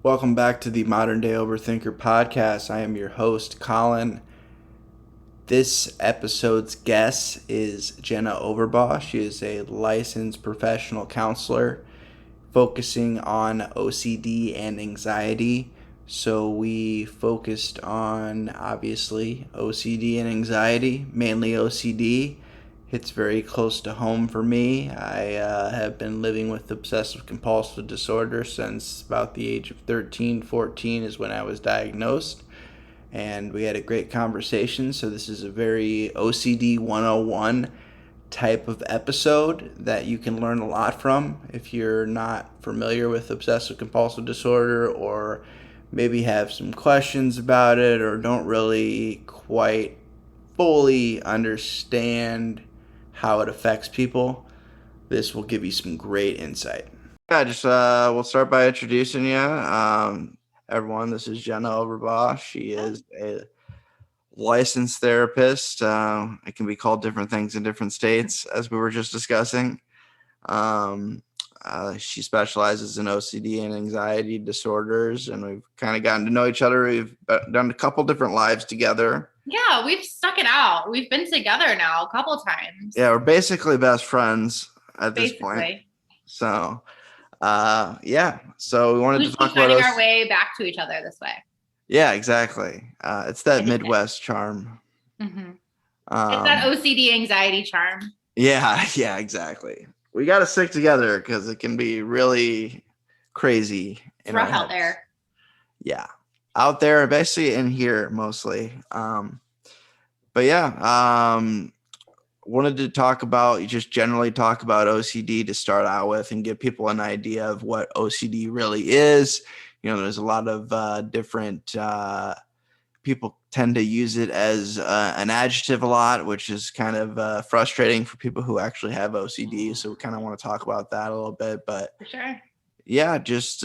Welcome back to the Modern Day Overthinker podcast. I am your host, Colin. This episode's guest is Jenna Overbaugh. She is a licensed professional counselor focusing on OCD and anxiety. So we focused on obviously OCD and anxiety, mainly OCD. Hits very close to home for me. I have been living with obsessive compulsive disorder since about the age of 13, 14 is when I was diagnosed. And we had a great conversation. So this is a very OCD 101 type of episode that you can learn a lot from if you're not familiar with obsessive compulsive disorder, or maybe have some questions about it, or don't really quite fully understand how it affects people. This will give you some great insight. Yeah, just we'll start by introducing you. Everyone, this is Jenna Overbaugh. She is a licensed therapist. It can be called different things in different states, as we were just discussing. She specializes in OCD and anxiety disorders, and we've kind of gotten to know each other. We've done a couple different lives together. Yeah, we've stuck it out. We've been together now a couple times. Yeah, we're basically best friends at this point. Basically. So, so we wanted to talk about finding our way back to each other this way. Yeah, exactly. It's that Midwest charm. Mm-hmm. It's that OCD anxiety charm. Yeah, exactly. We got to stick together because it can be really crazy. It's rough out there. Yeah, out there, basically in here mostly. Wanted to generally talk about OCD to start out with and give people an idea of what OCD really is. You know, there's a lot of different people tend to use it as an adjective a lot, which is kind of frustrating for people who actually have OCD. So we kind of want to talk about that a little bit. But for sure. Yeah, just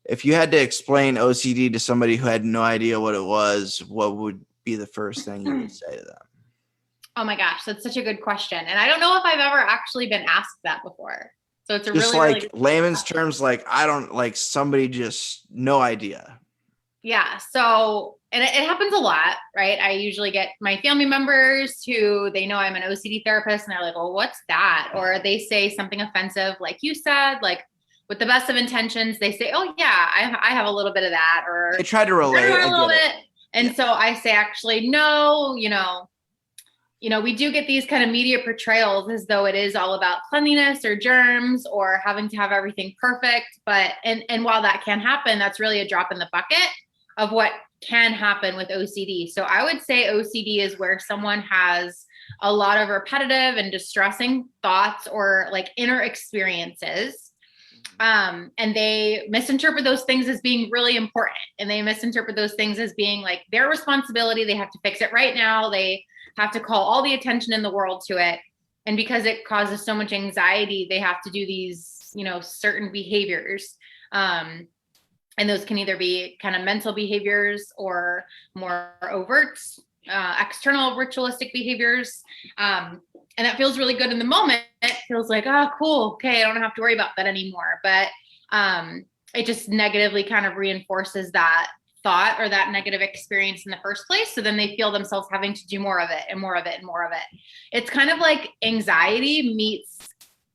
if you had to explain OCD to somebody who had no idea what it was, what would be the first thing you would say to them? Oh my gosh, that's such a good question. And I don't know if I've ever actually been asked that before. So it's just really layman's terms, I don't somebody just no idea. Yeah. So, and it happens a lot, right? I usually get my family members who they know I'm an OCD therapist and they're like, well, what's that? Or they say something offensive, like you said, with the best of intentions, they say, oh yeah, I have a little bit of that. Or they try to relate a little bit. And so I say, actually, no, we do get these kind of media portrayals as though it is all about cleanliness or germs or having to have everything perfect. But, and while that can happen, that's really a drop in the bucket of what can happen with OCD. So I would say OCD is where someone has a lot of repetitive and distressing thoughts or inner experiences. And they misinterpret those things as being really important. And they misinterpret those things as being their responsibility. They have to fix it right now. They have to call all the attention in the world to it. And because it causes so much anxiety, they have to do these, certain behaviors. And those can either be kind of mental behaviors or more overt, external ritualistic behaviors. And that feels really good in the moment. It feels like, oh, cool. Okay, I don't have to worry about that anymore. But it just negatively kind of reinforces that thought or that negative experience in the first place. So then they feel themselves having to do more of it and more of it and more of it. It's kind of like anxiety meets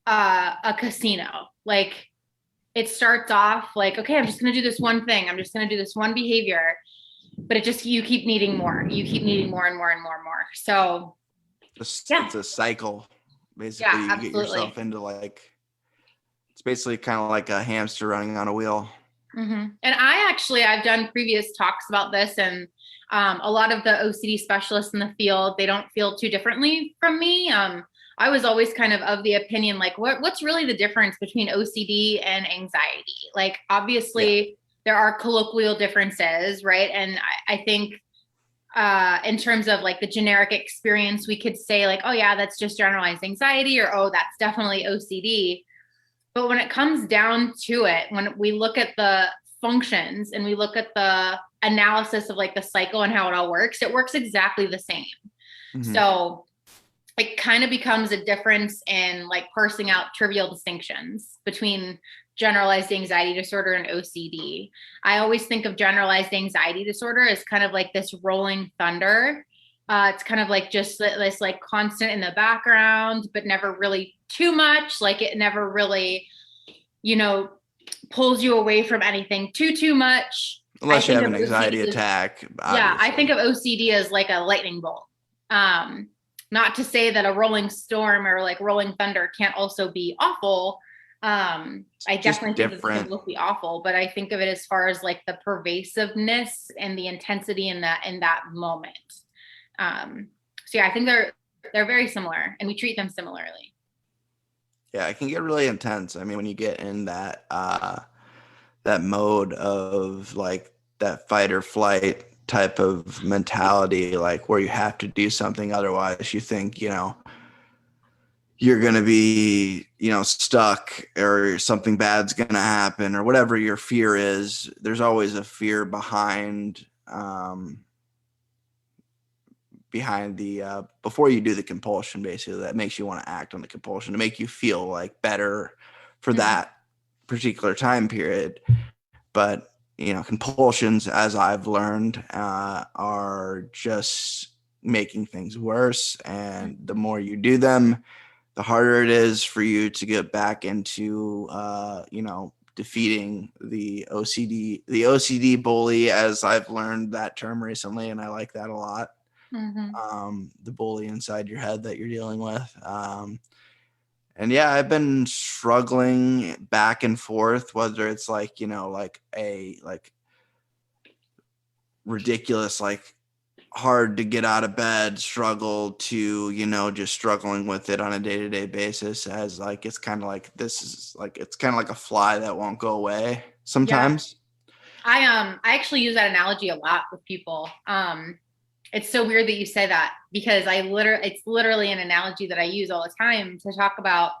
a casino. It starts off okay, I'm just going to do this one thing. I'm just going to do this one behavior, but you keep needing more. You keep needing more and more and more and more. So it's a cycle. Basically, you get yourself into it's basically kind of like a hamster running on a wheel. Mm-hmm. And I've done previous talks about this, and a lot of the OCD specialists in the field, they don't feel too differently from me. I was always kind of the opinion, what's really the difference between OCD and anxiety? Obviously there are colloquial differences, right? And I think in terms of the generic experience, we could say oh yeah, that's just generalized anxiety, or, oh, that's definitely OCD. But when it comes down to it, when we look at the functions and we look at the analysis of the cycle and how it all works, it works exactly the same. Mm-hmm. So it kind of becomes a difference in parsing out trivial distinctions between generalized anxiety disorder and OCD. I always think of generalized anxiety disorder as kind of like this rolling thunder. It's kind of like just this like constant in the background, but never really too much. Like it never really, pulls you away from anything too much. Unless you have an anxiety attack, obviously. Yeah, I think of OCD as like a lightning bolt. Not to say that a rolling storm or like rolling thunder can't also be awful. I definitely think it will be awful, but I think of it as far as like the pervasiveness and the intensity in that moment. So yeah, I think they're very similar, and we treat them similarly. Yeah, it can get really intense. I mean, when you get in that that mode of like that fight or flight type of mentality, like where you have to do something, otherwise you think, you're going to be, stuck, or something bad's going to happen, or whatever your fear is. There's always a fear behind the before you do the compulsion, basically, that makes you want to act on the compulsion to make you feel like better for that particular time period. But compulsions, as I've learned, are just making things worse, and the more you do them, the harder it is for you to get back into defeating the OCD bully, as I've learned that term recently, and I like that a lot. The bully inside your head that you're dealing with. And yeah, I've been struggling back and forth, whether it's like, like a ridiculous, like hard to get out of bed struggle to, just struggling with it on a day-to-day basis, as like, it's kind of like, it's kind of like a fly that won't go away sometimes. Yeah. I actually use that analogy a lot with people. It's so weird that you say that, because it's literally an analogy that I use all the time to talk about,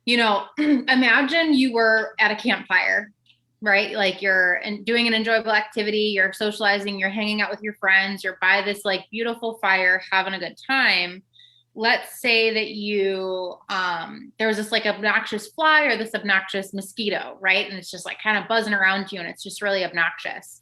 imagine you were at a campfire, right? Like you're doing an enjoyable activity, you're socializing, you're hanging out with your friends, you're by this like beautiful fire, having a good time. Let's say that there was this like obnoxious fly or this obnoxious mosquito, right? And it's just like kind of buzzing around you, and it's just really obnoxious.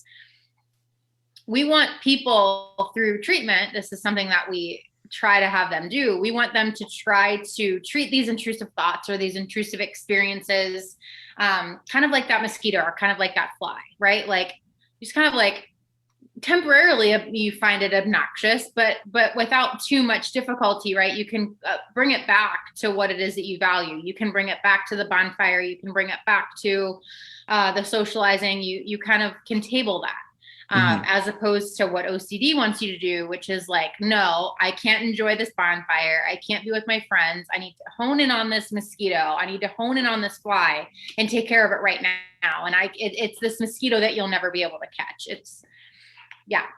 We want people through treatment, this is something that we try to have them do. We want them to try to treat these intrusive thoughts or these intrusive experiences, kind of like that mosquito or kind of like that fly, right? Like just kind of like temporarily you find it obnoxious, but without too much difficulty, right? You can bring it back to what it is that you value. You can bring it back to the bonfire. You can bring it back to the socializing. You kind of can table that. As opposed to what OCD wants you to do, which is like, no, I can't enjoy this bonfire. I can't be with my friends. I need to hone in on this mosquito. I need to hone in on this fly and take care of it right now. And it's this mosquito that you'll never be able to catch.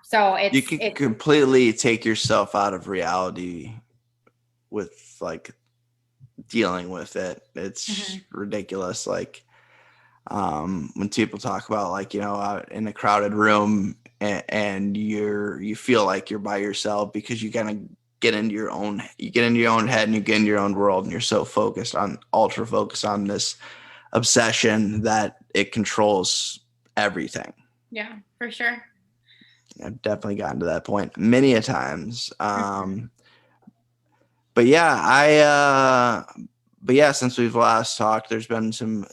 So you can completely take yourself out of reality with like dealing with it. It's ridiculous. Like, when people talk about like, out in a crowded room and you feel like you're by yourself because you kind of get into your own head and you get into your own world, and you're so ultra focused on this obsession that it controls everything. Yeah, for sure. I've definitely gotten to that point many a times. But yeah, since we've last talked, there's been some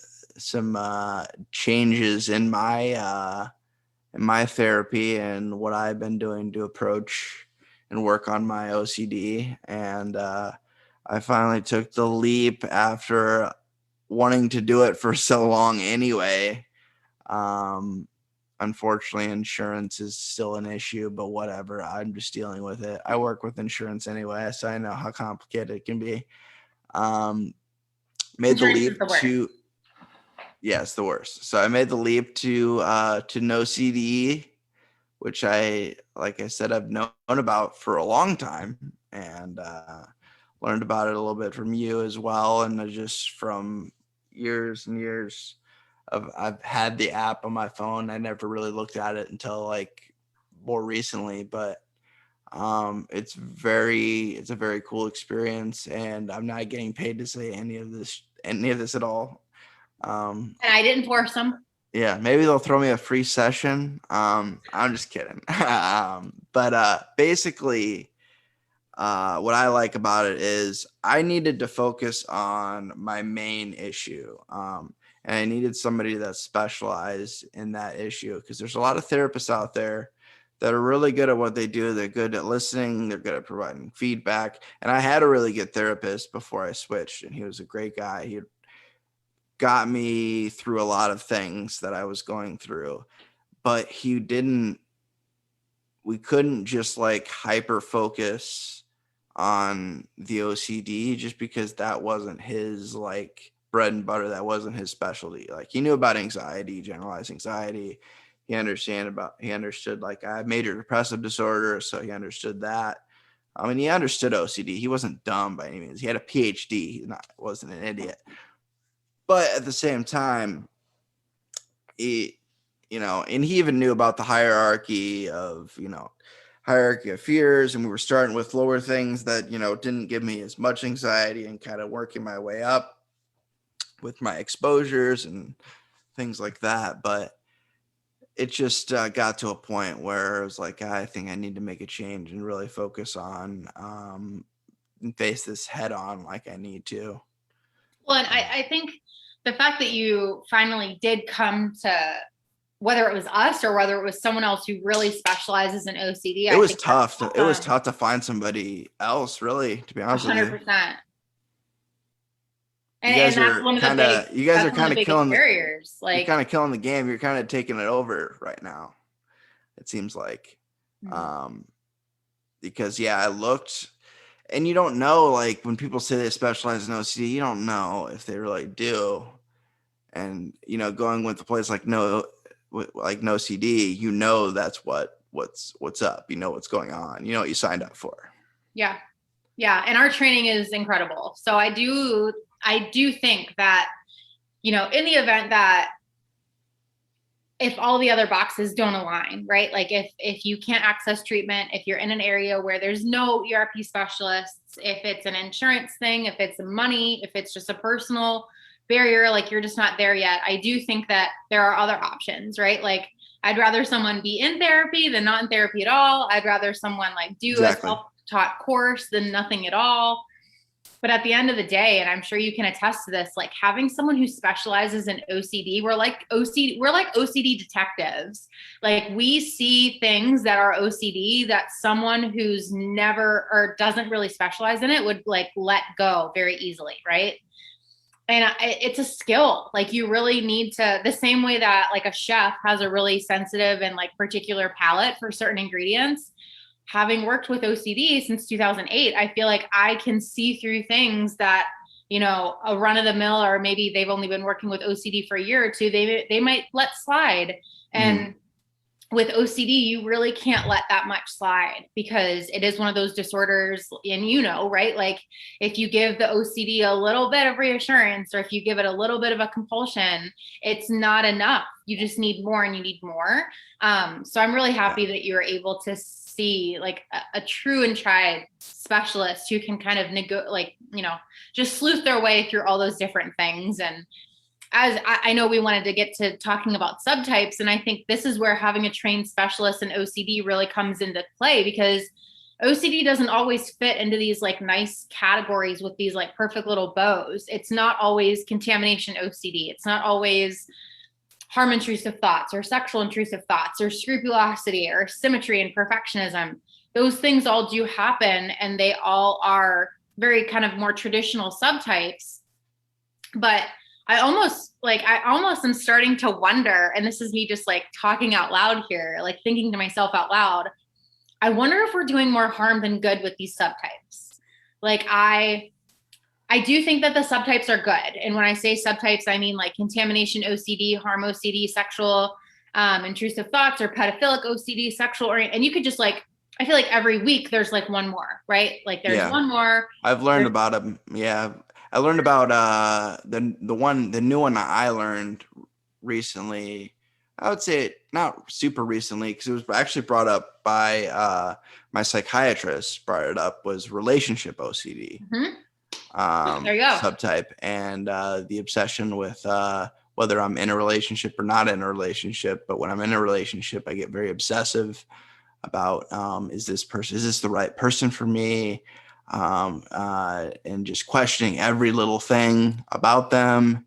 changes in my therapy and what I've been doing to approach and work on my OCD. And I finally took the leap after wanting to do it for so long anyway. Unfortunately, insurance is still an issue, but whatever. I'm just dealing with it. I work with insurance anyway, so I know how complicated it can be. Made the leap to... Yeah, it's the worst. So I made the leap to no CD, which like I said, I've known about for a long time, and learned about it a little bit from you as well, and just from years and years I've had the app on my phone. I never really looked at it until like more recently, but it's a very cool experience, and I'm not getting paid to say any of this at all. And I didn't force them. Yeah, maybe they'll throw me a free session. I'm just kidding. But basically, what I like about it is I needed to focus on my main issue. And I needed somebody that specialized in that issue, because there's a lot of therapists out there that are really good at what they do. They're good at listening. They're good at providing feedback. And I had a really good therapist before I switched, and he was a great guy. He got me through a lot of things that I was going through, but we couldn't just like hyper focus on the OCD, just because that wasn't his like bread and butter. That wasn't his specialty. Like, he knew about anxiety, generalized anxiety. He understood like I have major depressive disorder. So he understood that. I mean, he understood OCD. He wasn't dumb by any means. He had a PhD. Wasn't an idiot. But at the same time, he, and he even knew about the hierarchy of fears. And we were starting with lower things that, didn't give me as much anxiety, and kind of working my way up with my exposures and things like that. But it just got to a point where it was like, I think I need to make a change and really focus on and face this head on like I need to. Well, and I think the fact that you finally did come to, whether it was us or whether it was someone else who really specializes in OCD, it was tough. It was tough to find somebody else, really, to be honest 100%. With you. 100%. And that's one of the big, you guys are kind of killing barriers. You're kind of killing the game. You're kind of taking it over right now, it seems like. Mm-hmm. Because I looked, and you don't know, like, when people say they specialize in OCD, you don't know if they really do. And going with a place like No CD, that's what's up. What's going on. What you signed up for. Yeah. And our training is incredible. So I do think that, in the event that if all the other boxes don't align, right? Like if you can't access treatment, if you're in an area where there's no ERP specialists, if it's an insurance thing, if it's money, if it's just a personal barrier, like you're just not there yet, I do think that there are other options, right? Like, I'd rather someone be in therapy than not in therapy at all. I'd rather someone like do a self-taught course than nothing at all. But at the end of the day, and I'm sure you can attest to this, like having someone who specializes in OCD, we're like OCD detectives. Like, we see things that are OCD that someone who's never or doesn't really specialize in it would like let go very easily, right? And it's a skill. Like, you really need to, the same way that like a chef has a really sensitive and like particular palate for certain ingredients. Having worked with OCD since 2008, I feel like I can see through things that, a run of the mill, or maybe they've only been working with OCD for a year or two, they might let slide. And with OCD, you really can't let that much slide, because it is one of those disorders, and right? Like, if you give the OCD a little bit of reassurance, or if you give it a little bit of a compulsion, it's not enough. You just need more, and you need more. So I'm really happy that you were able to see like a true and tried specialist who can kind of just sleuth their way through all those different things. And as I know, we wanted to get to talking about subtypes, and I think this is where having a trained specialist in OCD really comes into play, because OCD doesn't always fit into these like nice categories with these like perfect little bows. It's not always contamination OCD. It's not always harm intrusive thoughts or sexual intrusive thoughts or scrupulosity or symmetry and perfectionism. Those things all do happen, and they all are very kind of more traditional subtypes. But I almost am starting to wonder, and this is me just like talking out loud here, like thinking to myself out loud, I wonder if we're doing more harm than good with these subtypes. Like, I do think that the subtypes are good. And when I say subtypes, I mean like contamination OCD, harm OCD, sexual intrusive thoughts, or pedophilic OCD, sexual and you could just like, I feel like every week there's like one more, right? Like there's one more. I've learned about them. Yeah. I learned about the new one that I learned recently. I would say not super recently, because it was actually brought up by my psychiatrist. Brought it up, was relationship OCD. There you go. subtype, and the obsession with whether I'm in a relationship or not in a relationship. But when I'm in a relationship, I get very obsessive about is this the right person for me, and just questioning every little thing about them.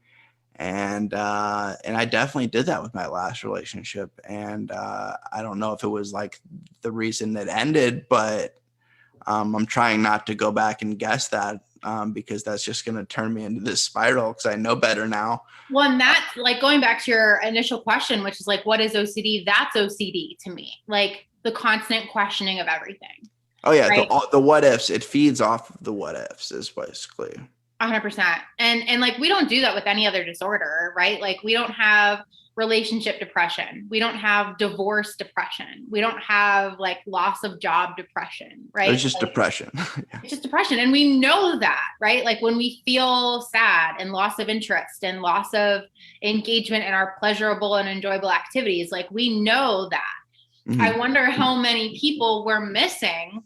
And I definitely did that with my last relationship. And I don't know if it was like the reason that ended, but I'm trying not to go back and guess that, because that's just going to turn me into this spiral, because I know better now. Well, and that's like going back to your initial question, which is like, what is OCD? That's OCD to me. Like the constant questioning of everything. Oh yeah. Right? The what ifs, it feeds off of the what ifs is basically 100%. And like, we don't do that with any other disorder, right? Like we don't have relationship depression. We don't have divorce depression. We don't have like loss of job depression, right? It's just like, depression. Yeah. It's just depression. And we know that, right? Like when we feel sad and loss of interest and loss of engagement in our pleasurable and enjoyable activities, like we know that. Mm-hmm. I wonder how many people we're missing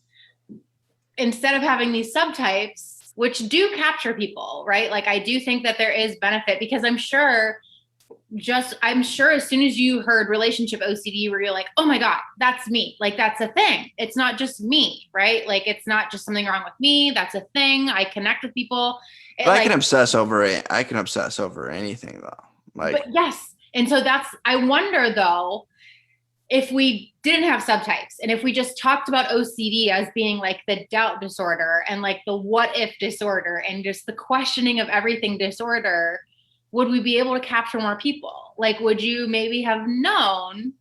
instead of having these subtypes, which do capture people, right? Like I do think that there is benefit, because I'm sure as soon as you heard relationship OCD, where you're like, oh my God, that's me. Like that's a thing. It's not just me, right? Like it's not just something wrong with me. That's a thing. I connect with people. I can obsess over it. I can obsess over anything though. But yes. And so I wonder though, if we didn't have subtypes and if we just talked about OCD as being like the doubt disorder and like the what if disorder and just the questioning of everything disorder, would we be able to capture more people? Like, would you maybe have known,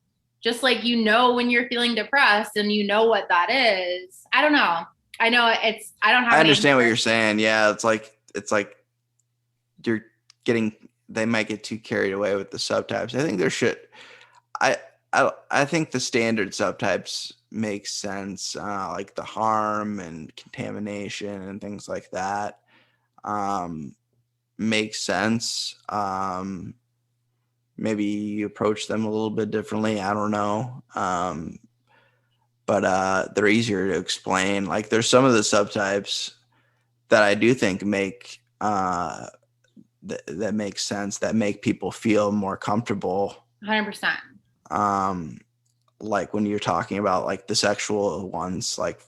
just like, when you're feeling depressed and you know what that is? I don't know. I know I understand what you're saying. Yeah. It's like they might get too carried away with the subtypes. I think I think the standard subtypes make sense, like the harm and contamination and things like that. Makes sense. Maybe you approach them a little bit differently. I don't know. But they're easier to explain. Like there's some of the subtypes that I do think make that make sense, that make people feel more comfortable. 100%. Like when you're talking about like the sexual ones, like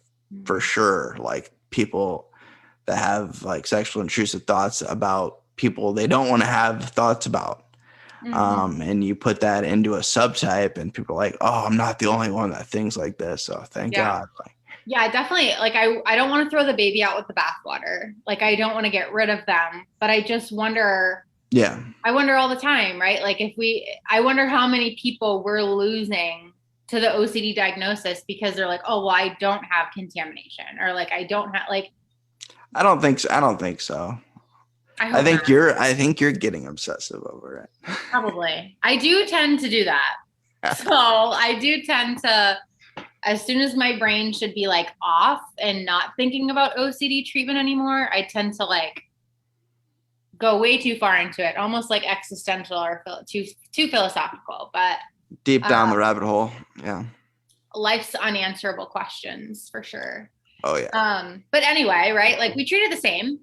for sure, like people that have like sexual intrusive thoughts about people they don't want to have thoughts about. And you put that into a subtype and people are like, oh, I'm not the only one that thinks like this. So thank God. Yeah, definitely. Like I don't want to throw the baby out with the bathwater. Like I don't want to get rid of them, but I just wonder. Yeah. I wonder all the time, right? Like I wonder how many people we're losing to the OCD diagnosis because they're like, oh, well, I don't have contamination, or like, I don't have like. I don't think so. I think you're getting obsessive over it. Probably. I do tend to do that. So I do tend to, as soon as my brain should be like off and not thinking about OCD treatment anymore, I tend to like go way too far into it, almost like existential or too philosophical, but deep down the rabbit hole. Yeah. Life's unanswerable questions for sure. Oh yeah. But anyway, right? Like we treat it the same.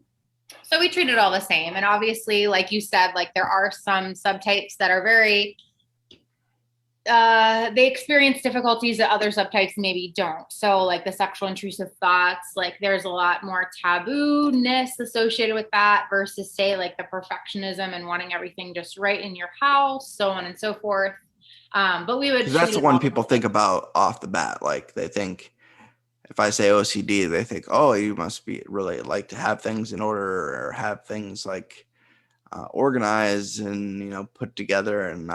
So we treat it all the same. And obviously, like you said, like there are some subtypes that are very, they experience difficulties that other subtypes maybe don't. So like the sexual intrusive thoughts, like there's a lot more taboo-ness associated with that versus say like the perfectionism and wanting everything just right in your house, so on and so forth. But we would. That's the one people think about off the bat. Like they think, if I say OCD, they think, oh, you must be really like to have things in order or have things like organized and, put together and,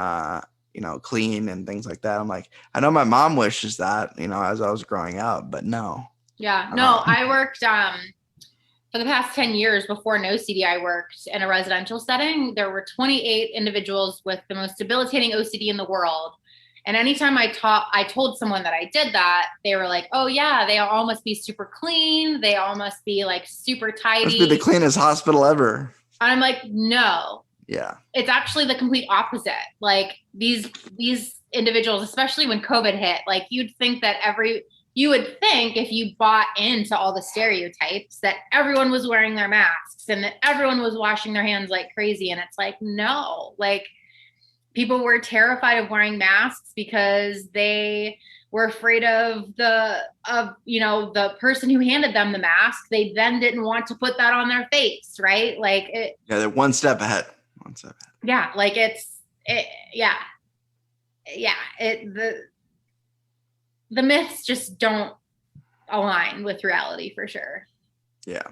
clean and things like that. I'm like, I know my mom wishes that, as I was growing up, but no. Yeah, no, I worked for the past 10 years before OCD, I worked in a residential setting. There were 28 individuals with the most debilitating OCD in the world. And anytime I told someone that I did that, they were like, oh yeah, they all must be super clean. They all must be like super tidy. Must be the cleanest hospital ever. And I'm like, no. Yeah. It's actually the complete opposite. Like these individuals, especially when COVID hit, like you'd think that you would think if you bought into all the stereotypes that everyone was wearing their masks and that everyone was washing their hands like crazy. And it's like, no, like people were terrified of wearing masks because they were afraid of the person who handed them the mask. They then didn't want to put that on their face, right? Like they're one step ahead. Yeah, like the myths just don't align with reality for sure. Yeah.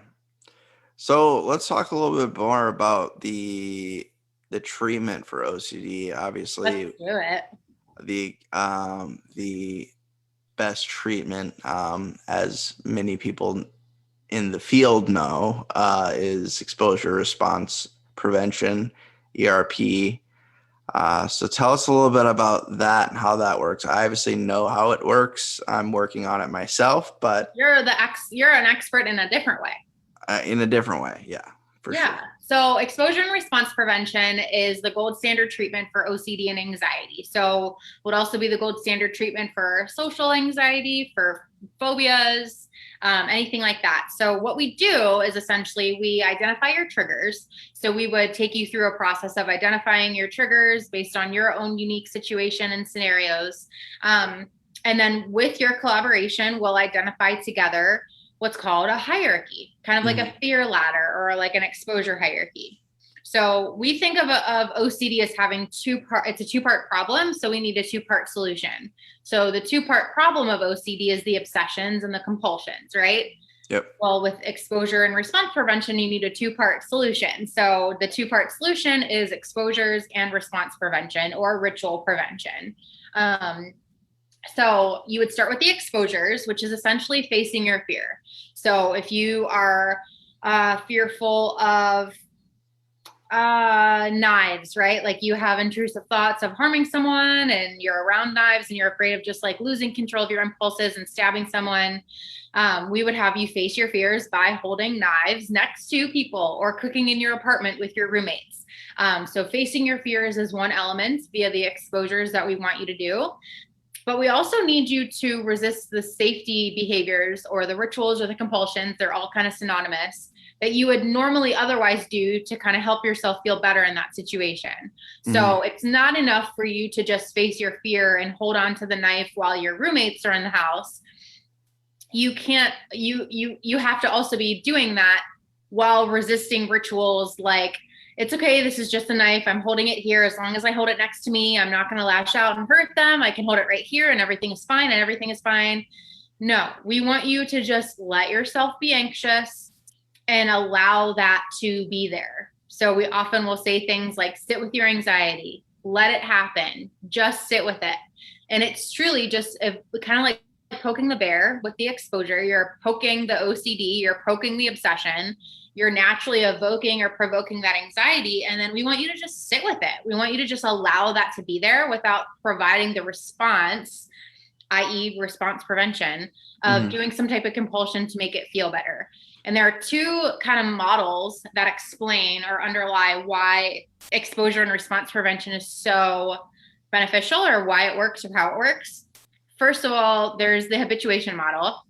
So let's talk a little bit more about the treatment for OCD. Obviously, let's do it. The best treatment, as many people in the field know, is exposure response prevention, ERP. So tell us a little bit about that and how that works. I obviously know how it works. I'm working on it myself, but you're an expert in a different way. In a different way, yeah, for sure. So exposure and response prevention is the gold standard treatment for OCD and anxiety. So would also be the gold standard treatment for social anxiety, for phobias, anything like that. So what we do is essentially we identify your triggers. So we would take you through a process of identifying your triggers based on your own unique situation and scenarios. And then with your collaboration, we'll identify together what's called a hierarchy, kind of like a fear ladder or like an exposure hierarchy. So we think of OCD as having it's a two-part problem. So we need a two-part solution. So the two-part problem of OCD is the obsessions and the compulsions, right? Yep. Well, with exposure and response prevention, you need a two-part solution. So the two-part solution is exposures and response prevention or ritual prevention. So you would start with the exposures, which is essentially facing your fear. So if you are fearful of knives, right? Like you have intrusive thoughts of harming someone and you're around knives and you're afraid of just like losing control of your impulses and stabbing someone. We would have you face your fears by holding knives next to people or cooking in your apartment with your roommates. So facing your fears is one element via the exposures that we want you to do. But we also need you to resist the safety behaviors or the rituals or the compulsions. They're all kind of synonymous that you would normally otherwise do to kind of help yourself feel better in that situation. So it's not enough for you to just face your fear and hold on to the knife while your roommates are in the house. You can't, you have to also be doing that while resisting rituals like, it's okay, this is just a knife. I'm holding it here. As long as I hold it next to me, I'm not going to lash out and hurt them. I can hold it right here and everything is fine and everything is fine. No, we want you to just let yourself be anxious and allow that to be there. So we often will say things like, sit with your anxiety, let it happen, just sit with it. And it's truly just kind of like poking the bear with the exposure. You're poking the OCD, you're poking the obsession. You're naturally evoking or provoking that anxiety. And then we want you to just sit with it. We want you to just allow that to be there without providing the response, i.e. response prevention of doing some type of compulsion to make it feel better. And there are two kind of models that explain or underlie why exposure and response prevention is so beneficial or why it works or how it works. First of all, there's the habituation model,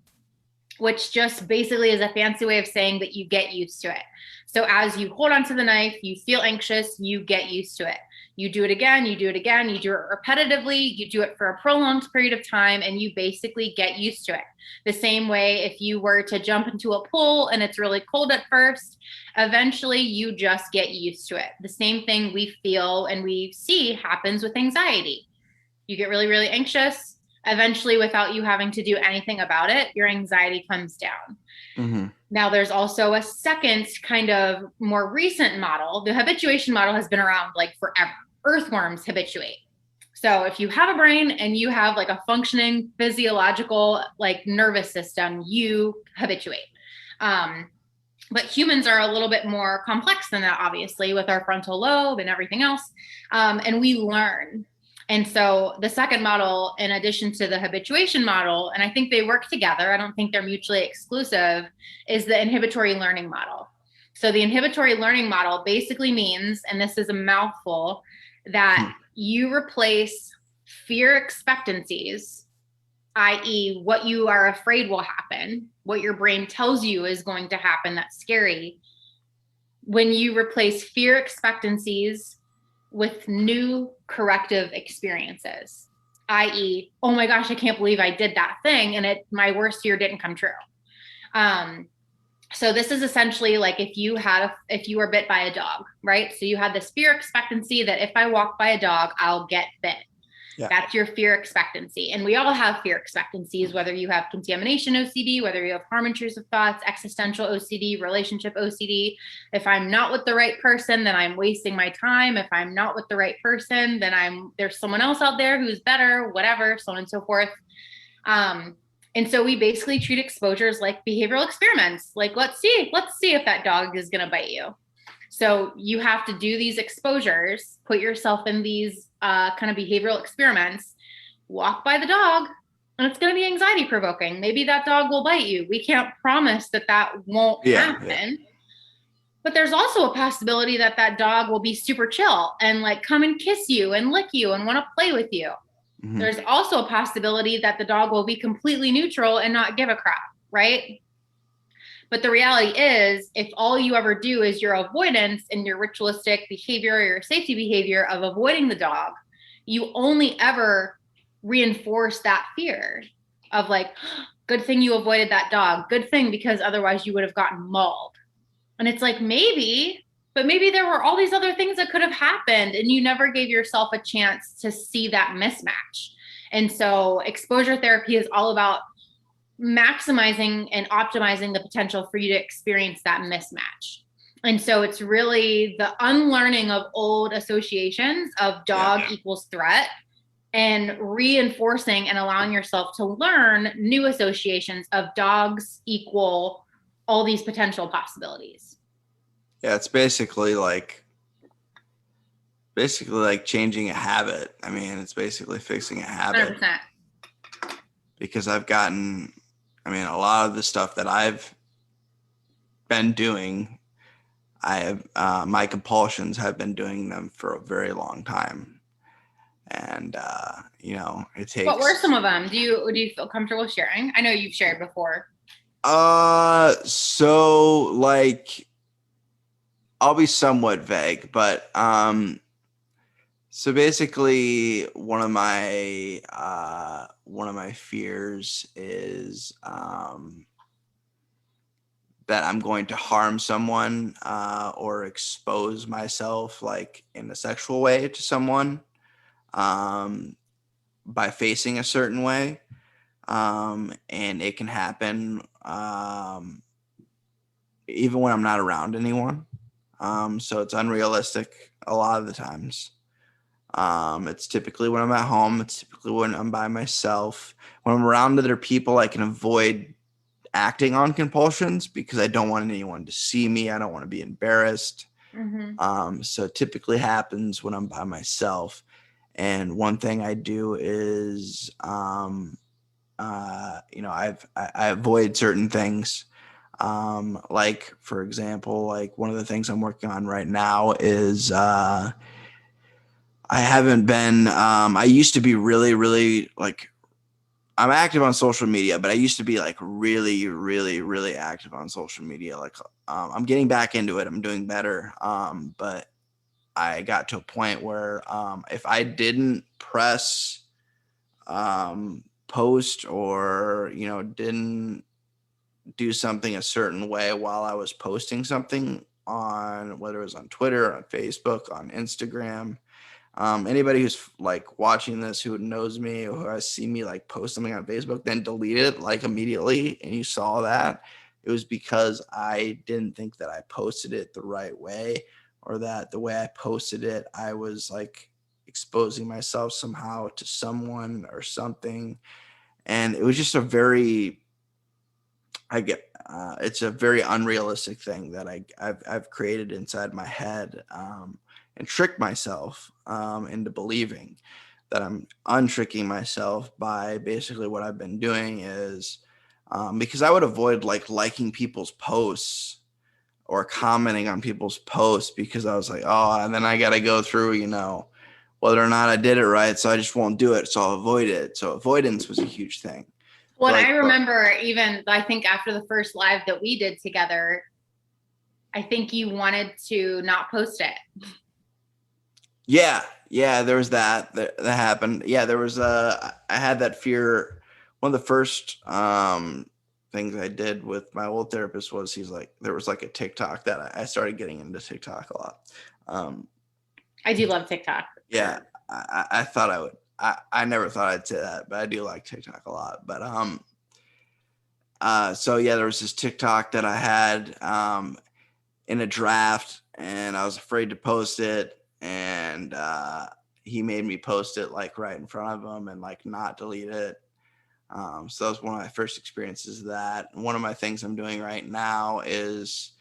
which just basically is a fancy way of saying that you get used to it. So as you hold onto the knife, you feel anxious, you get used to it. You do it again, you do it again, you do it repetitively, you do it for a prolonged period of time, and you basically get used to it. The same way if you were to jump into a pool and it's really cold at first, eventually you just get used to it. The same thing we feel and we see happens with anxiety. You get really, really anxious. Eventually, without you having to do anything about it, your anxiety comes down. Now, there's also a second kind of more recent model. The habituation model has been around like forever. Earthworms habituate. So if you have a brain and you have like a functioning physiological like nervous system, you habituate. But humans are a little bit more complex than that, obviously, with our frontal lobe and everything else. And we learn. And so the second model, in addition to the habituation model, and I think they work together, I don't think they're mutually exclusive, is the inhibitory learning model. So the inhibitory learning model basically means, and this is a mouthful, that you replace fear expectancies i.e., what you are afraid will happen, what your brain tells you is going to happen that's scary. When you replace fear expectancies with new corrective experiences, i.e., oh my gosh, I can't believe I did that thing and my worst fear didn't come true. So this is essentially like if you were bit by a dog, right? So you had this fear expectancy that if I walk by a dog, I'll get bit. Yeah. That's your fear expectancy. And we all have fear expectancies, whether you have contamination OCD, whether you have harm intrusive thoughts, existential OCD, relationship OCD. If I'm not with the right person, then I'm wasting my time. If I'm not with the right person, then there's someone else out there who's better, whatever, so on and so forth. And so we basically treat exposures like behavioral experiments. Like, let's see if that dog is going to bite you. So you have to do these exposures, put yourself in these kind of behavioral experiments, walk by the dog, and it's going to be anxiety provoking. Maybe that dog will bite you. We can't promise that won't happen. Yeah. But there's also a possibility that dog will be super chill and like come and kiss you and lick you and want to play with you. Mm-hmm. There's also a possibility that the dog will be completely neutral and not give a crap, right? But the reality is, if all you ever do is your avoidance and your ritualistic behavior or your safety behavior of avoiding the dog, you only ever reinforce that fear of like, good thing you avoided that dog. Good thing, because otherwise you would have gotten mauled. And it's like, maybe there were all these other things that could have happened and you never gave yourself a chance to see that mismatch. And so exposure therapy is all about maximizing and optimizing the potential for you to experience that mismatch. And so it's really the unlearning of old associations of dog equals threat and reinforcing and allowing yourself to learn new associations of dogs equal all these potential possibilities. Yeah, it's basically like changing a habit. I mean, it's basically fixing a habit. 100%. Because a lot of the stuff that I've been doing, my compulsions have been doing them for a very long time. And, it takes... What were some of them? Do you feel comfortable sharing? I know you've shared before. So like, I'll be somewhat vague, but, so basically one of my fears is, that I'm going to harm someone, or expose myself like in a sexual way to someone, by facing a certain way. And it can happen, even when I'm not around anyone. So it's unrealistic a lot of the times. It's typically when I'm at home. It's typically when I'm by myself. When I'm around other people, I can avoid acting on compulsions because I don't want anyone to see me. I don't want to be embarrassed. Mm-hmm. So it typically happens when I'm by myself. And one thing I do is, I avoid certain things. Like, for example, like one of the things I'm working on right now is, I haven't been, I used to be really, really like, I'm active on social media, but I used to be like really, really, really active on social media. Like, I'm getting back into it. I'm doing better. But I got to a point where, if I didn't press, post or, didn't do something a certain way while I was posting something on, whether it was on Twitter, on Facebook, on Instagram, anybody who's like watching this who knows me or who has seen me like post something on Facebook, then delete it like immediately, and you saw that, it was because I didn't think that I posted it the right way, or that the way I posted it, I was like exposing myself somehow to someone or something. And it was just it's a very unrealistic thing that I've created inside my head, and tricked myself into believing that I'm untricking myself by basically what I've been doing is, because I would avoid like liking people's posts or commenting on people's posts because I was like, oh, and then I got to go through, whether or not I did it right. So I just won't do it. So I'll avoid it. So avoidance was a huge thing. Well, Like, I remember even, I think after the first live that we did together, I think you wanted to not post it. Yeah, there was that happened. Yeah, there was I had that fear. One of the first things I did with my old therapist was he's like, there was like a TikTok that I started getting into TikTok a lot. I do love TikTok. Yeah, I thought I would. I never thought I'd say that, but I do like TikTok a lot. But so yeah, there was this TikTok that I had in a draft, and I was afraid to post it, and he made me post it like right in front of him and like not delete it. So that was one of my first experiences of that. And one of my things I'm doing right now is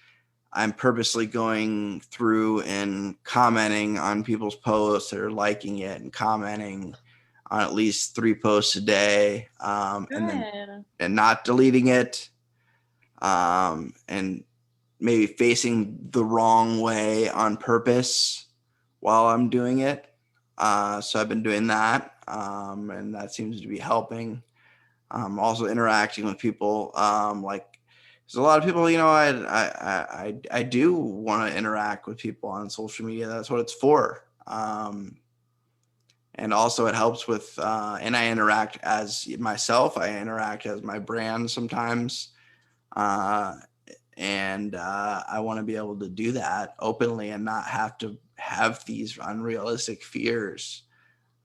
I'm purposely going through and commenting on people's posts or liking it and commenting on at least 3 posts a day, and not deleting it, and maybe facing the wrong way on purpose while I'm doing it. So I've been doing that, and that seems to be helping. Also interacting with people, like there's a lot of people, I do want to interact with people on social media. That's what it's for. And also it helps with, and I interact as myself. I interact as my brand sometimes. And I want to be able to do that openly and not have to have these unrealistic fears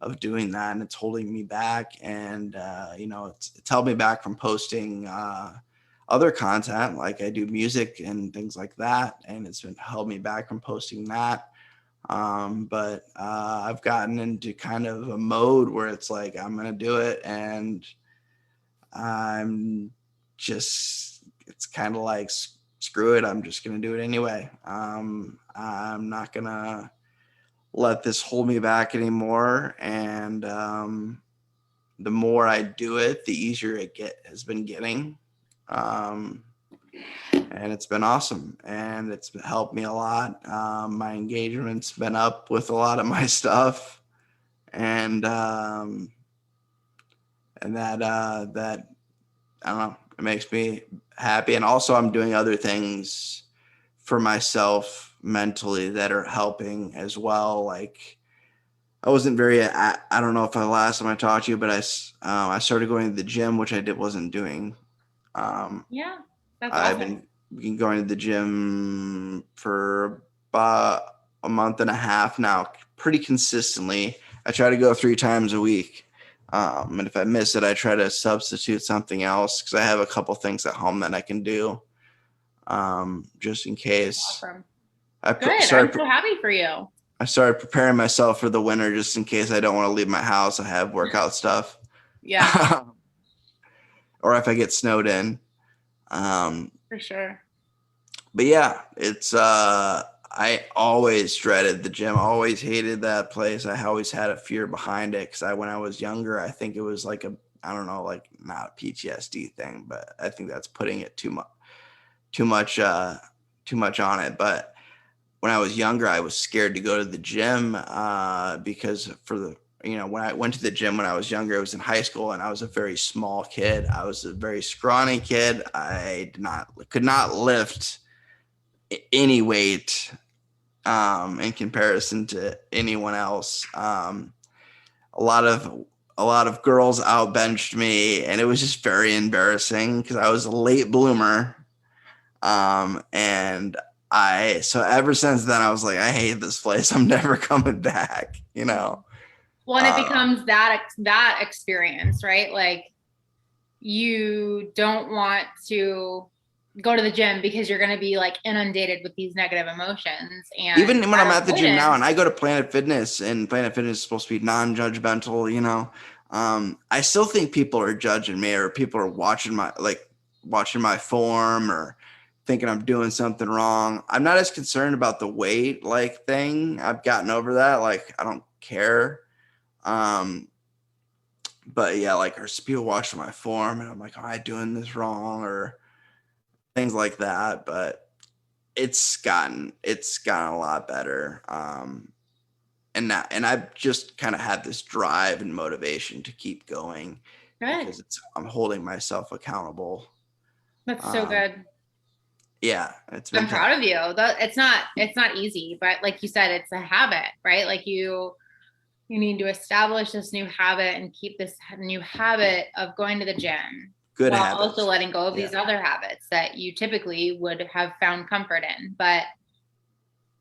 of doing that. And it's holding me back. And, it's held me back from posting other content. Like I do music and things like that. And it's been held me back from posting that. But I've gotten into kind of a mode where it's like, I'm going to do it. And it's kind of like, screw it. I'm just going to do it anyway. I'm not going to let this hold me back anymore. And the more I do it, the easier it has been getting. And it's been awesome, and it's helped me a lot. My engagement's been up with a lot of my stuff, and that I don't know, it makes me happy. And also I'm doing other things for myself mentally that are helping as well. Like I wasn't I don't know if last time I talked to you, but I started going to the gym, which wasn't doing. Yeah, that's I've awesome. been going to the gym for about a month and a half now, pretty consistently. I try to go 3 times a week. And if I miss it, I try to substitute something else because I have a couple things at home that I can do, just in case. Awesome. Good. I'm so happy for you. I started preparing myself for the winter just in case I don't want to leave my house. I have workout stuff. Yeah. Or if I get snowed in. For sure. But yeah, it's I always dreaded the gym. I always hated that place. I always had a fear behind it because when I was younger, I think it was like I don't know, like not a PTSD thing, but I think that's putting it too much on it. But when I was younger, I was scared to go to the gym because when I went to the gym when I was younger, I was in high school and I was a very small kid. I was a very scrawny kid. I could not lift any weight in comparison to anyone else. A lot of girls outbenched me, and it was just very embarrassing because I was a late bloomer. And so ever since then, I was like, I hate this place. I'm never coming back, Well, and it becomes that experience, right? Like you don't want to go to the gym because you're going to be like inundated with these negative emotions. And even when I'm at the gym now and I go to Planet Fitness, and Planet Fitness is supposed to be non-judgmental, I still think people are judging me, or people are watching my form or thinking I'm doing something wrong. I'm not as concerned about the weight thing. I've gotten over that. Like, I don't care. But yeah, like there's people watching my form and I'm like, am I doing this wrong or things like that? But it's gotten a lot better. And and I've just kind of had this drive and motivation to keep going Good. because I'm holding myself accountable. That's so good. Yeah, I'm proud of you. It's not easy, but like you said, it's a habit, right? Like you need to establish this new habit and keep this new habit of going to the gym good while habits. also letting go of these other habits that you typically would have found comfort in. But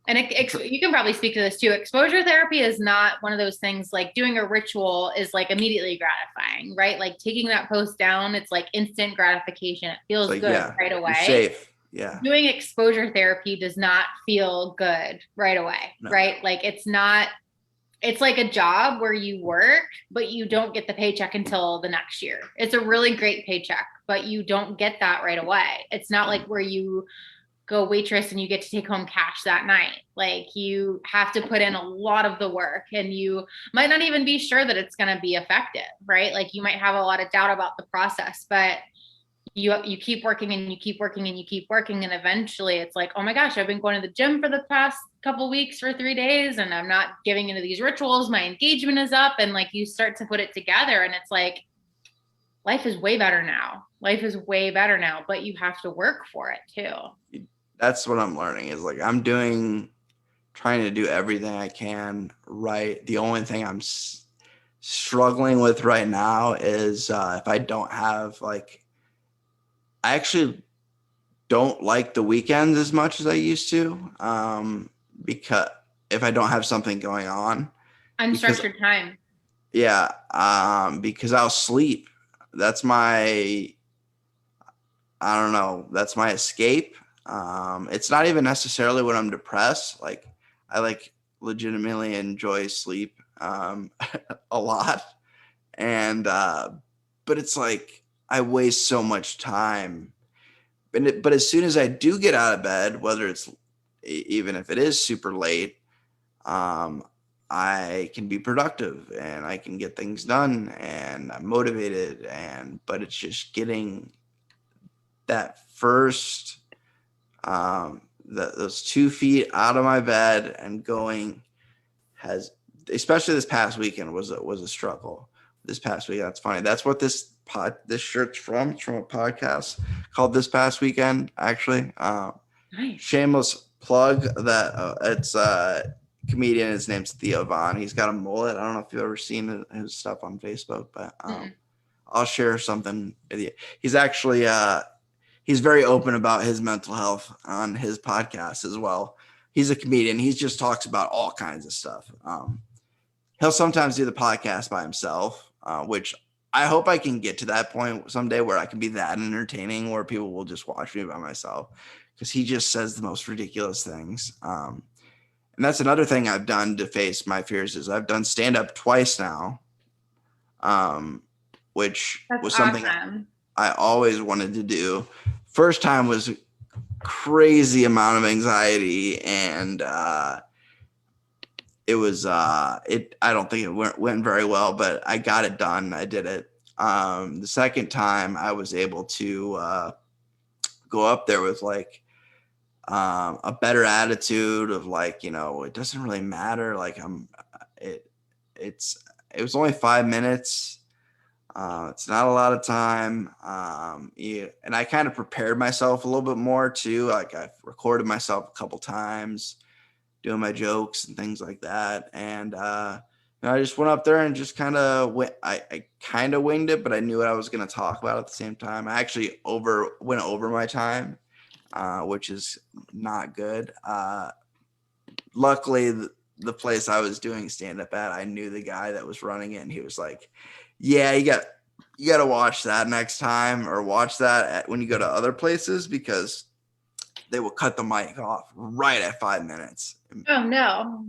you can probably speak to this too. Exposure therapy is not one of those things like doing a ritual is like immediately gratifying, right? Like taking that post down, it's like instant gratification. It feels like, good right away. You're safe. Yeah. Doing exposure therapy does not feel good right away, right? Like it's like a job where you work, but you don't get the paycheck until the next year. It's a really great paycheck, but you don't get that right away. It's not like where you go waitress and you get to take home cash that night. Like you have to put in a lot of the work and you might not even be sure that it's going to be effective, right? Like you might have a lot of doubt about the process, but you keep working and you keep working and you keep working. And eventually it's like, oh my gosh, I've been going to the gym for the past couple weeks for 3 days and I'm not giving into these rituals. My engagement is up. And like you start to put it together and it's like, life is way better now. Life is way better now, but you have to work for it too. That's what I'm learning is like, I'm trying to do everything I can. Right. The only thing I'm struggling with right now is if I don't have like, I actually don't like the weekends as much as I used to, because if I don't have something going on. Unstructured time. Yeah, because I'll sleep. That's my escape. It's not even necessarily when I'm depressed. Like I like legitimately enjoy sleep a lot. And but it's like I waste so much time. But as soon as I do get out of bed, whether it's even if it is super late, I can be productive and I can get things done and I'm motivated. But it's just getting that first, those 2 feet out of my bed and going especially this past weekend was a struggle. This past weekend, that's funny. That's what this shirt's from. It's from a podcast called This Past Weekend, actually. Nice. Shameless plug that it's comedian. His name's Theo Von. He's got a mullet. I don't know if you've ever seen his stuff on Facebook, but I'll share something with you. He's actually he's very open about his mental health on his podcast as well. He's a comedian. He just talks about all kinds of stuff. He'll sometimes do the podcast by himself, which I hope I can get to that point someday where I can be that entertaining where people will just watch me by myself because he just says the most ridiculous things. And that's another thing I've done to face my fears is I've done stand-up twice now, which was something I always wanted to do. First time was a crazy amount of anxiety and it was I don't think it went very well, but I got it done. I did it. The second time I was able to go up there with like a better attitude of like, it doesn't really matter. Like it was only 5 minutes. It's not a lot of time. And I kind of prepared myself a little bit more too. Like I've recorded myself a couple times doing my jokes and things like that. And I just went up there and just kind of I kind of winged it, but I knew what I was going to talk about at the same time. I actually went over my time, which is not good. Luckily, the place I was doing stand-up at, I knew the guy that was running it, and he was like, yeah, you got to watch that next time or watch that when you go to other places because they will cut the mic off right at 5 minutes. Oh no.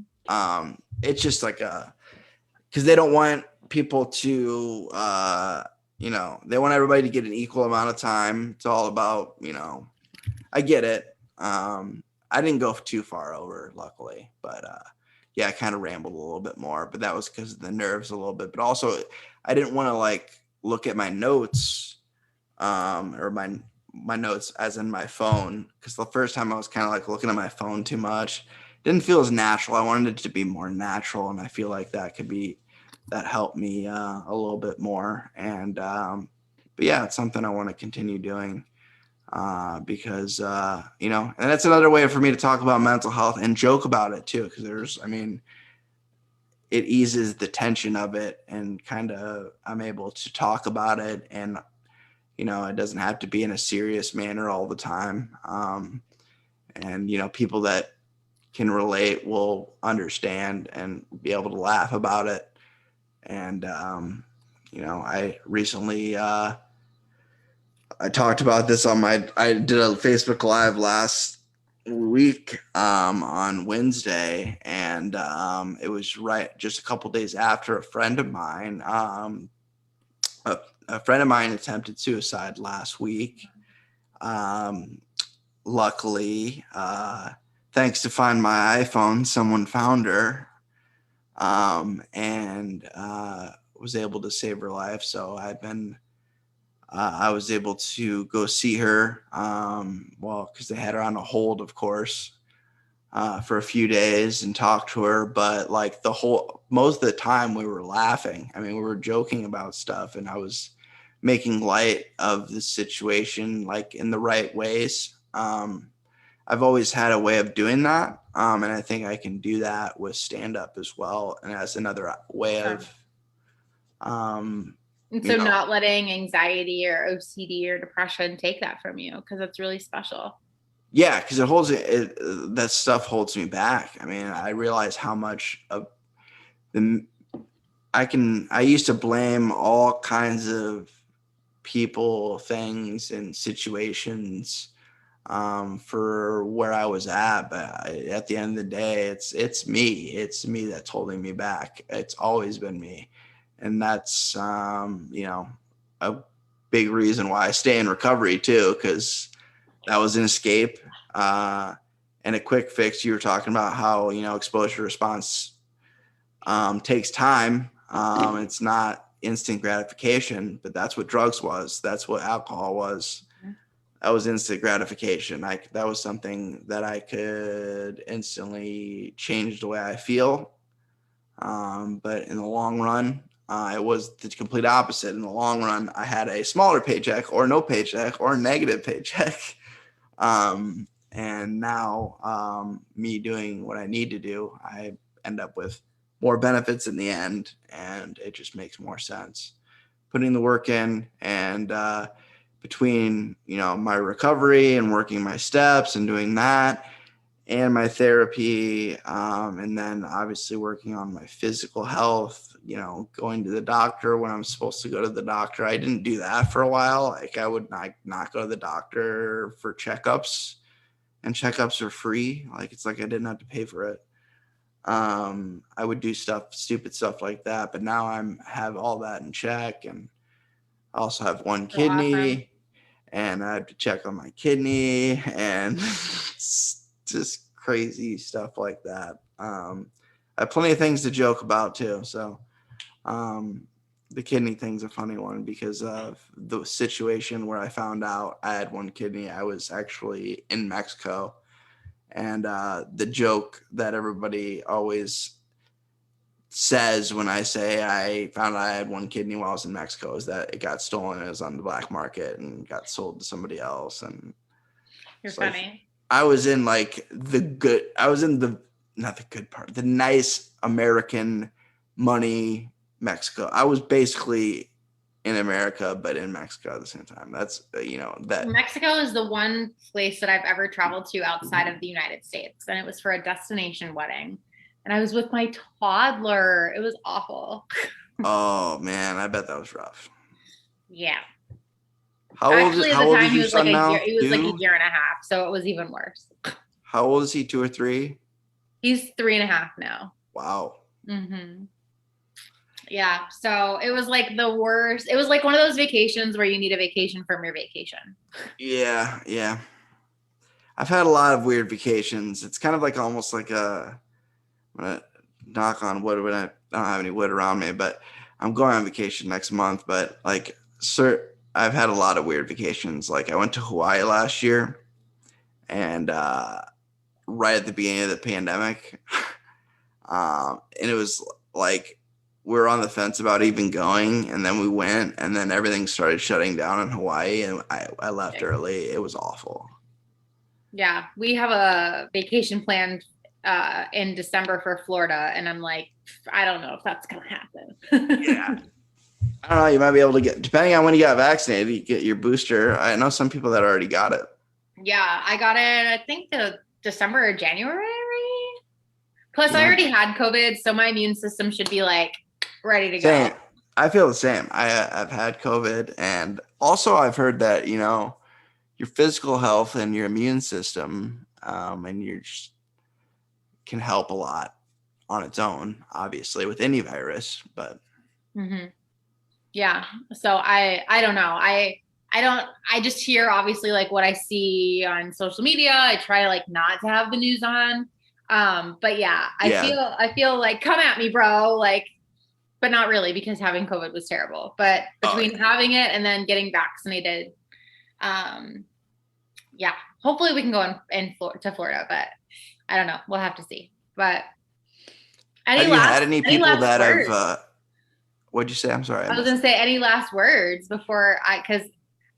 It's just like because they don't want people to, they want everybody to get an equal amount of time. It's all about, I get it. I didn't go too far over, luckily, but I kind of rambled a little bit more, but that was because of the nerves a little bit, but also I didn't want to like look at my notes, or my notes as in my phone. Cause the first time I was kind of like looking at my phone too much didn't feel as natural. I wanted it to be more natural, and I feel like that helped me a little bit more. And but yeah, it's something I want to continue doing because and that's another way for me to talk about mental health and joke about it too. Because it eases the tension of it, and kind of I'm able to talk about it, and it doesn't have to be in a serious manner all the time. And people that can relate will understand and be able to laugh about it. And I recently I talked about this I did a Facebook Live last week on Wednesday, and it was right just a couple days after a friend of mine attempted suicide last week. Luckily, thanks to Find My iPhone, someone found her and was able to save her life. So I was able to go see her, because they had her on a hold, of course, for a few days and talk to her. But like most of the time we were laughing. I mean, we were joking about stuff, and I was making light of the situation, like in the right ways. I've always had a way of doing that. And I think I can do that with stand-up as well. And as another way of, and so not letting anxiety or OCD or depression take that from you, because it's really special. Yeah, because that stuff holds me back. I mean, I realize how much of I used to blame all kinds of people, things, and situations for where I was at. But at the end of the day, it's me. It's me that's holding me back. It's always been me. And that's, a big reason why I stay in recovery too, because that was an escape and a quick fix. You were talking about how, exposure response takes time. It's not instant gratification, but that's what drugs was. That's what alcohol was. That was instant gratification. That was something that I could instantly change the way I feel. But in the long run, it was the complete opposite. In the long run, I had a smaller paycheck or no paycheck or negative paycheck. And now me doing what I need to do, I end up with more benefits in the end, and it just makes more sense. Putting the work in, and between my recovery and working my steps and doing that, and my therapy, and then obviously working on my physical health, going to the doctor when I'm supposed to go to the doctor. I didn't do that for a while. Like I would not go to the doctor for checkups, and checkups are free. Like it's like I didn't have to pay for it. I would do stupid stuff like that, but now have all that in check, and I also have one kidney. Awesome. And I have to check on my kidney, and just crazy stuff like that. I have plenty of things to joke about too. So the kidney thing's a funny one because of the situation where I found out I had one kidney. I was actually in Mexico, and the joke that everybody always says when I say I found out I had one kidney while I was in Mexico is that it got stolen and it was on the black market and got sold to somebody else. And you're funny. I was in like not the good part, the nice American money Mexico. I was basically in America, but in Mexico at the same time. That's, that Mexico is the one place that I've ever traveled to outside of the United States. And it was for a destination wedding. And I was with my toddler. It was awful. Oh man, I bet that was rough. Yeah. How old is your son now? He was like a year and a half, so it was even worse. How old is he? 2 or 3? He's 3.5 now. Wow. Mm-hmm. Yeah. So it was like the worst. It was like one of those vacations where you need a vacation from your vacation. Yeah. Yeah. I've had a lot of weird vacations. It's kind of like almost like I'm gonna knock on wood when I don't have any wood around me, but I'm going on vacation next month. But like, I've had a lot of weird vacations. Like I went to Hawaii last year, and right at the beginning of the pandemic. And it was like we were on the fence about even going, and then we went, and then everything started shutting down in Hawaii, and I left early. It was awful. Yeah, we have a vacation planned in December for Florida, and I'm like, I don't know if that's gonna happen. Yeah. I don't know. You might be able to get, depending on when you got vaccinated, you get your booster. I know some people that already got it. Yeah, I got it, I think the December or January. Plus, I already had COVID, so my immune system should be like ready to go. I feel the same. I've had COVID, and also I've heard that, you know, your physical health and your immune system and your can help a lot on its own, obviously, with any virus. But yeah, so I don't know. I just hear obviously like what I see on social media. I try to like not to have the news on. But yeah, I feel like come at me, bro. Like, but not really, because having COVID was terrible. But between having it and then getting vaccinated, yeah, hopefully we can go to Florida, but I don't know. We'll have to see. But have you had any people that have, what'd you say? I'm sorry. I was going to say any last words before because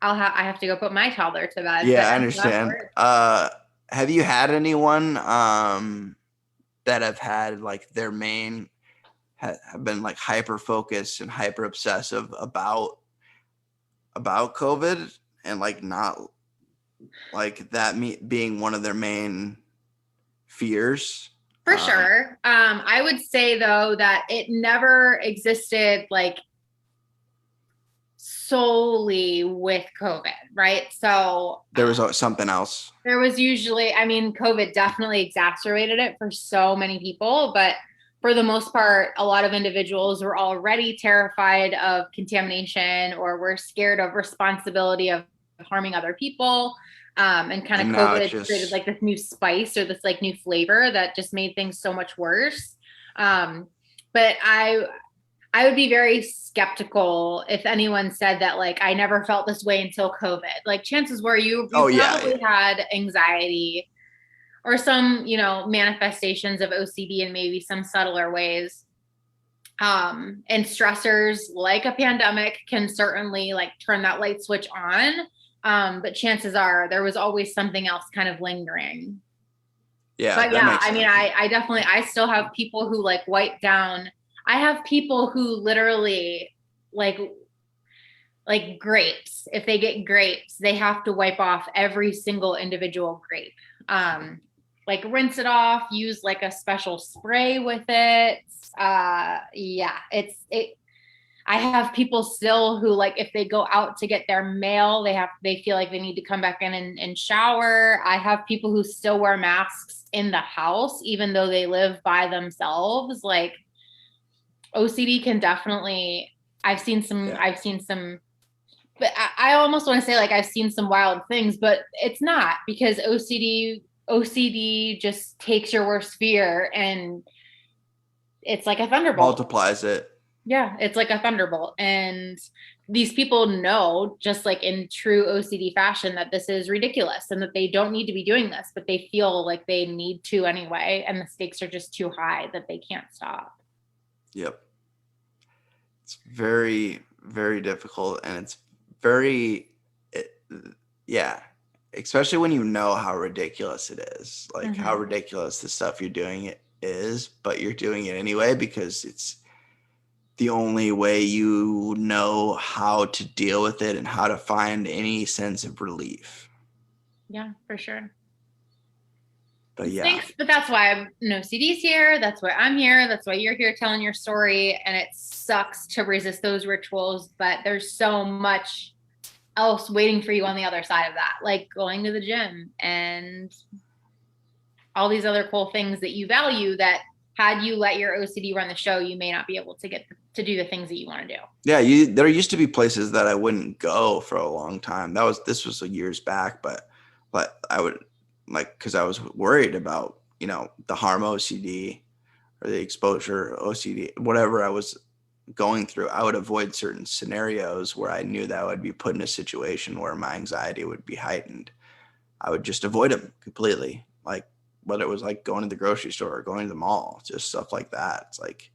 I have to go put my toddler to bed. Yeah, I understand. Have you had anyone that have had like their main have been like hyper focused and hyper obsessive about COVID and like not like that being one of their main fears? For sure. I would say though that it never existed like solely with COVID, right? So there was something else. There was usually, I mean, COVID definitely exacerbated it for so many people, but for the most part, a lot of individuals were already terrified of contamination or were scared of responsibility of harming other people. And kind of COVID created like this new spice or this like new flavor that just made things so much worse. But I would be very skeptical if anyone said that like I never felt this way until COVID. Like chances were you probably had anxiety or some, you know, manifestations of OCD in maybe some subtler ways. And stressors like a pandemic can certainly like turn that light switch on. But chances are there was always something else kind of lingering. Yeah. But yeah, I mean, I definitely, I still have people who like wipe down. I have people who literally like grapes. If they get grapes, they have to wipe off every single individual grape. Like rinse it off, use like a special spray with it. Yeah, I have people still who like, if they go out to get their mail, they feel like they need to come back in and shower. I have people who still wear masks in the house, even though they live by themselves. Like OCD can definitely, I've seen some, but I almost want to say like, I've seen some wild things, but it's not, because OCD just takes your worst fear and it's like a thunderbolt. Multiplies it. Yeah, it's like a thunderbolt. And these people know, just like in true OCD fashion, that this is ridiculous and that they don't need to be doing this, but they feel like they need to anyway. And the stakes are just too high that they can't stop. Yep. It's very, very difficult. And it's very, especially when you know how ridiculous it is, like how ridiculous the stuff you're doing is, but you're doing it anyway because it's the only way you know how to deal with it and how to find any sense of relief. Yeah, for sure. But yeah. Thanks, but that's why OCD's here. That's why I'm here. That's why you're here telling your story. And it sucks to resist those rituals, but there's so much else waiting for you on the other side of that, like going to the gym and all these other cool things that you value that had you let your OCD run the show, you may not be able to get to do the things that you want to do. Yeah, there used to be places that I wouldn't go for a long time. This was years back, but I would like, because I was worried about, you know, the harm OCD or the exposure OCD, whatever I was going through. I would avoid certain scenarios where I knew that I would be put in a situation where my anxiety would be heightened. I would just avoid them completely. Like whether it was like going to the grocery store or going to the mall, just stuff like that. It's like,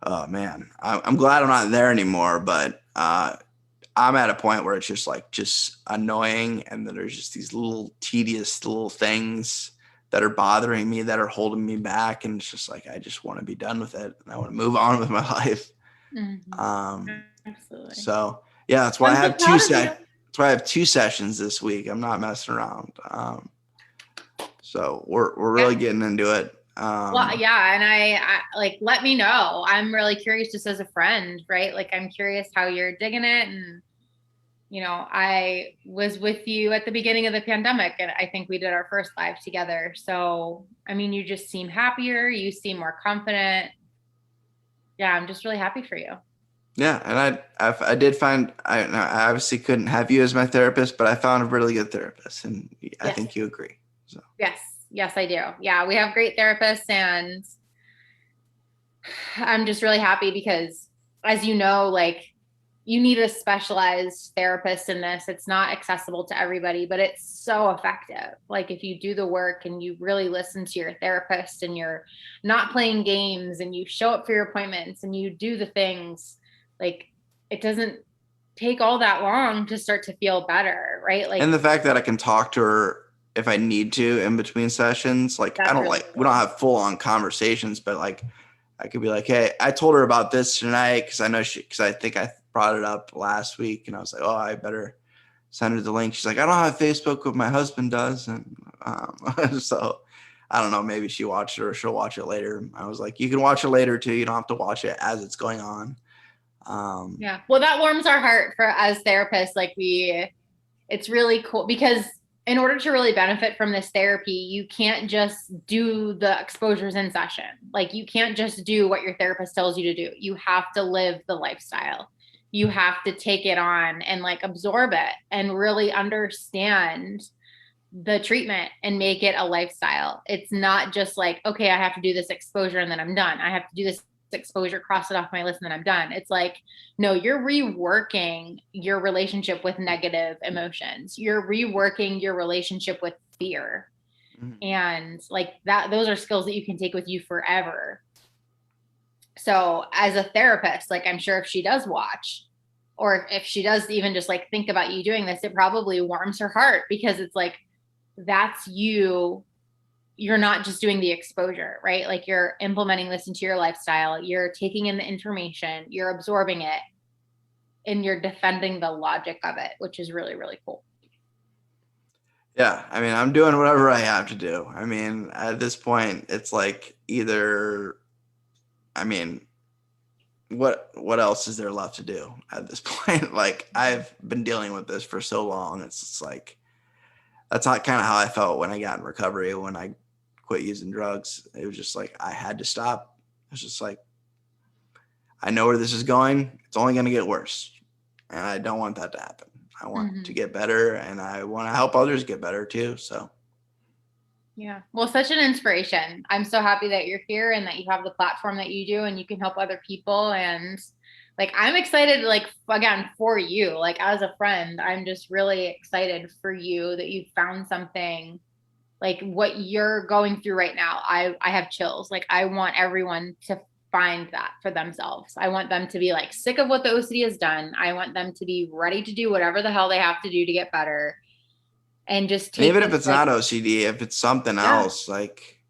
oh man, I'm glad I'm not there anymore, but I'm at a point where it's just annoying. And then there's just these little tedious little things that are bothering me, that are holding me back. And it's just like, I just want to be done with it. And I want to move on with my life. Absolutely. So yeah, that's why that's why I have 2 sessions this week. I'm not messing around. So we're really getting into it. Well, yeah. And I like, let me know. I'm really curious just as a friend, right? Like, I'm curious how you're digging it. And, you know, I was with you at the beginning of the pandemic, and I think we did our first live together. So, I mean, you just seem happier. You seem more confident. Yeah. I'm just really happy for you. Yeah. And I did find, I obviously couldn't have you as my therapist, but I found a really good therapist, and I think you agree. So Yes, I do. Yeah. We have great therapists, and I'm just really happy because, as you know, like, you need a specialized therapist in this. It's not accessible to everybody, but it's so effective. Like, if you do the work and you really listen to your therapist, and you're not playing games, and you show up for your appointments, and you do the things, like, it doesn't take all that long to start to feel better, right? Like, and the fact that I can talk to her if I need to in between sessions, like, I don't really we don't have full on conversations, but like, I could be like, hey, I told her about this tonight because I think I brought it up last week, and I was like, oh, I better send her the link. She's like, I don't have Facebook, but my husband does. And so I don't know, maybe she watched it or she'll watch it later. I was like, you can watch it later too. You don't have to watch it as it's going on. Yeah. Well, that warms our heart for as therapists. Like, it's really cool because in order to really benefit from this therapy, you can't just do the exposures in session. Like, you can't just do what your therapist tells you to do. You have to live the lifestyle. You have to take it on and like absorb it and really understand the treatment and make it a lifestyle. It's not just like, okay, I have to do this exposure and then I'm done. I have to do this exposure, cross it off my list, and then I'm done. It's like, no, you're reworking your relationship with negative emotions. You're reworking your relationship with fear. And like that, those are skills that you can take with you forever. So as a therapist, like, I'm sure if she does watch, or if she does even just like think about you doing this, it probably warms her heart, because it's like, that's you. You're not just doing the exposure, right? Like, you're implementing this into your lifestyle. You're taking in the information, you're absorbing it, and you're defending the logic of it, which is really, really cool. Yeah. I mean, I'm doing whatever I have to do. I mean, at this point, it's like either, I mean, what else is there left to do at this point? Like, I've been dealing with this for so long. It's just like, that's not kind of how I felt when I got in recovery, when I quit using drugs. It was just like, I had to stop. It's just like, I know where this is going. It's only going to get worse. And I don't want that to happen. I want to get better, and I want to help others get better too. So. Yeah. Well, such an inspiration. I'm so happy that you're here and that you have the platform that you do, and you can help other people. And like, I'm excited, like, again, for you, like, as a friend, I'm just really excited for you that you found something. Like, what you're going through right now, I have chills. Like, I want everyone to find that for themselves. I want them to be like sick of what the OCD has done. I want them to be ready to do whatever the hell they have to do to get better. And just take even if it's not OCD, if it's something else, like,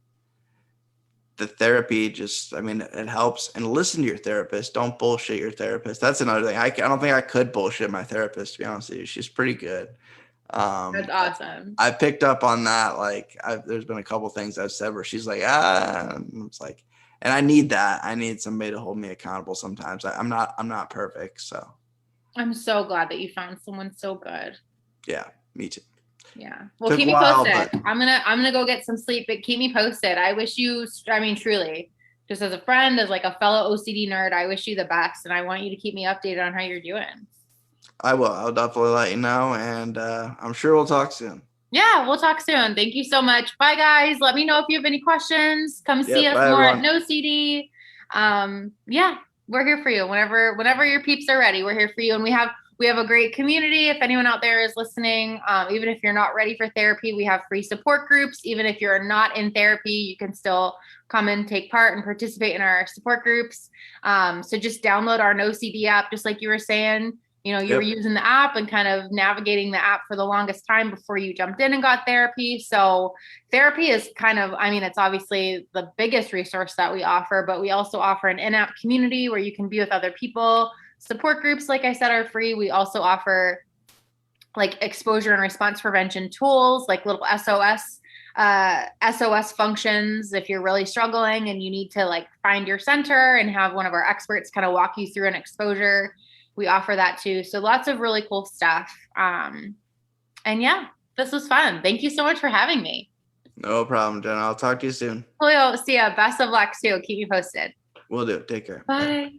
the therapy just, I mean, it helps. And listen to your therapist. Don't bullshit your therapist. That's another thing. I don't think I could bullshit my therapist, to be honest with you. She's pretty good. That's awesome. I picked up on that. Like, there's been a couple things I've said where she's like, and it's like, and I need that. I need somebody to hold me accountable sometimes. I'm not perfect. So I'm so glad that you found someone so good. Yeah, me too. Yeah. Well, keep me posted. I'm gonna go get some sleep, but keep me posted. I wish you, I mean, truly, just as a friend, as like a fellow OCD nerd, I wish you the best, and I want you to keep me updated on how you're doing. I will. I'll definitely let you know, and I'm sure we'll talk soon. Yeah, we'll talk soon. Thank you so much. Bye, guys. Let me know if you have any questions. Come see us more at No CD. Yeah, we're here for you. Whenever your peeps are ready, we're here for you. And we have we have a great community. If anyone out there is listening, even if you're not ready for therapy, we have free support groups. Even if you're not in therapy, you can still come and take part and participate in our support groups. So just download our OCD app, just like you were saying. You were using the app and kind of navigating the app for the longest time before you jumped in and got therapy. So therapy is it's obviously the biggest resource that we offer, but we also offer an in-app community where you can be with other people. Support groups, like I said, are free. We also offer like exposure and response prevention tools, like little SOS functions. If you're really struggling and you need to like find your center and have one of our experts kind of walk you through an exposure, we offer that too. So lots of really cool stuff. And yeah, this was fun. Thank you so much for having me. No problem, Jenna. I'll talk to you soon. Julio, see ya. Best of luck too. Keep me posted. Will do. Take care. Bye.